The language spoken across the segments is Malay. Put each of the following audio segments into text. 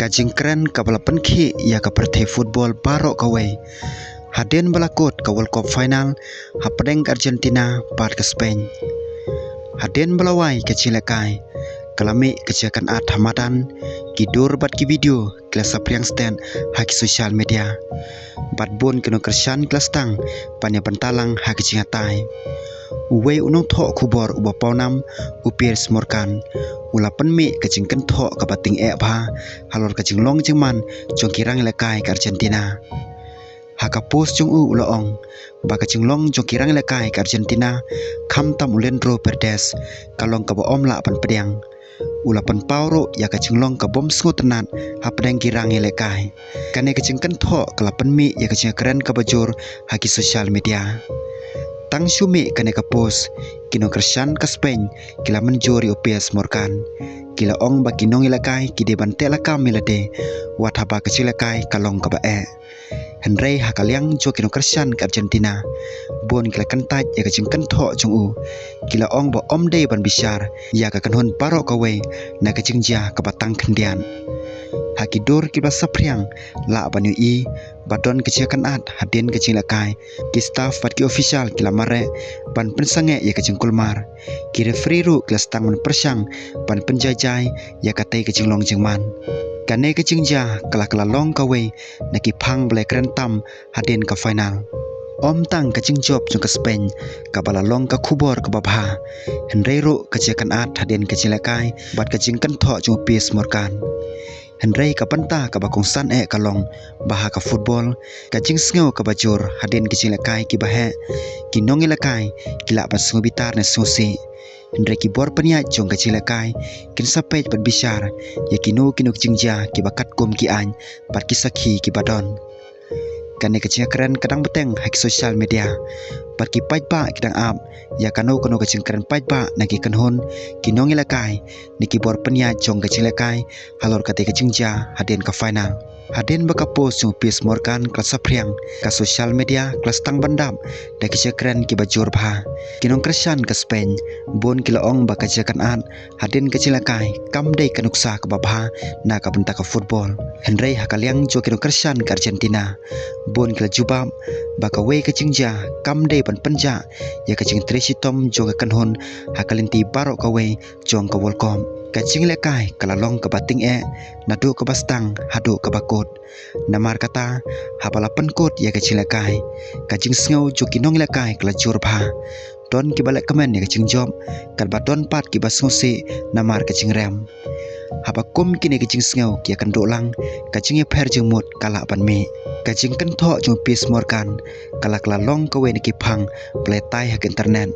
Kajing keren kabala penki ya ka partai football barok kawe. Haden balakot ka World Cup final hapadeng Argentina part ke Spain. Haden balawai ke Cilekai kalami keciakan at hamadan kidur bat ki video kelas apriang stand haki social media. Bat bon keno kersan kelas tang panya pentalang haki cingatai. Uwe unong thok kubor uba paunam upir smorkan ula penmi kecing kenthok ka bating bha halor kecing long jengman jong kirang lekai ke Argentina. Haka pos jong ulaong ba kecing long jong kirang lekai ke Argentina kham tam ulendro perdes kalong ka om la pan pedang ula pan pauro ya kecing long ka bom skutenat hapdeng kirang lekai kane kecing kenthok kala penmi ya kecing keren ka bajur haki social media. Tang syumi kane ka pos kino kersan ka Spain kila menjuri upias morkan kila ong ba kinong ilakai kide bante la kam milade wat haba kecilakai kalong ka bae Henry hakaliang jo kino kersan ka Argentina bon kila kentaj ya kecing kentho jong u kila ong ba om de ban bisyar ya ka kanhon paro ka we na kecing ja ka batang kendian hakidur kiba sapriang la banu i badon keciakan at hadin kecilakai ki staff bat ki official kila mare ban pensange ya kecing kulmar ki referee ru kila stang men persang ban penjajai ya katai kecing long jengman kane kecing ja kala long ka we naki phang ble krentam hadin ka final om tang kecing job jong ka Spain kabala long ka khubor ka babha Henry ru keciakan at hadin kecilakai bat kecing kentho jong pis morkan Henry ka penta ka bakong san kalong baha ka football kajing sngew ka bajur hadin kecing lekai ki bahe ki nong lekai kila pas ngubitar na susi Henry ki bor peniat jong kecing lekai kin sapet pat bisyar ya kinu kecing ja ki bakat kum ki an pat ki sakhi ki badon kane kecing keren kadang beteng hak social media pat ki pait ba kidang ap ya kanu kecing keren pait ba naki kanhon kinong ilakai niki bor penya jong kecing lekai halor kate kecing ja haden ka final haden baka post jong pis morkan kelas sapriang ka social media kelas tang bandam da kecing keren ki bajur bha kinong kersan ka Spain bon kila ong baka jakan an haden kecing lekai kam dei kanuksa ka babha na ka benta ka football Henry hakaliang jo kinong kersan ka Argentina bon kila jubab baka we kecing ja kam dei pan penja ya kecing Tracy Tom jong ka kanhon hakalinti barok ka we jong ka World Cup kecing lekai kala long ka bating nadu ka bastang hadu ka bakot namar kata hapala penkot ya kecing lekai kecing sngew jo kinong lekai kala jurbha don ki balek kemen ya kecing job kan badon pat ki basngusi namar kecing rem haba kum kini kecing sngew ki akan dolang kecing ya per jeng mut kala pan mi kecing kentho jong pis morkan kala long ka we ni ki phang pletai hak internet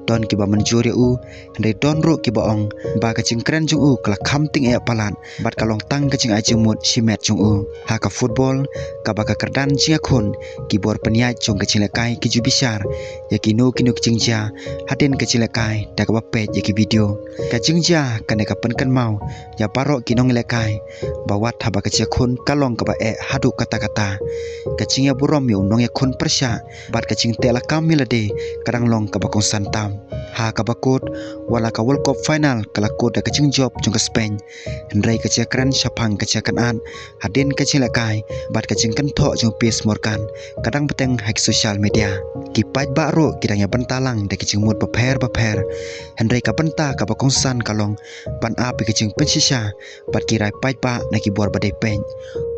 don ki ba menjuri u ndai don ru ki ba ong ba kecing keren jong u kala kham ting palan bat kalong tang kecing a jeng mut simet jong u ha ka football ka ba ka kerdan jing khun ki bor peniat jong kecing lekai ki ju bisyar ya kinu kecing ja haden kecing lekai da ka ba page ya ki video kecing ja kane ka pen kan mau ya paro kinong lekai ba wat ha ba kecing khun kalong ka ba hadu kata-kata kecing ya burom ya unong ya khun persya bat kecing tela kamilade kadang long ka ba kong santam ha ka bakut wala ka World Cup final kala ko da kecing job jong ka Spain Henry kecing keren syapang kecing an hadin kecing lekai bat kecing kentho jong pis morkan kadang beteng hak social media ki pait ba ro kidang ya bentalang da kecing mut baper Henry ka benta ka bakong san kalong ban api kecing pensisya bat kirai pait ba na ki bor badai pen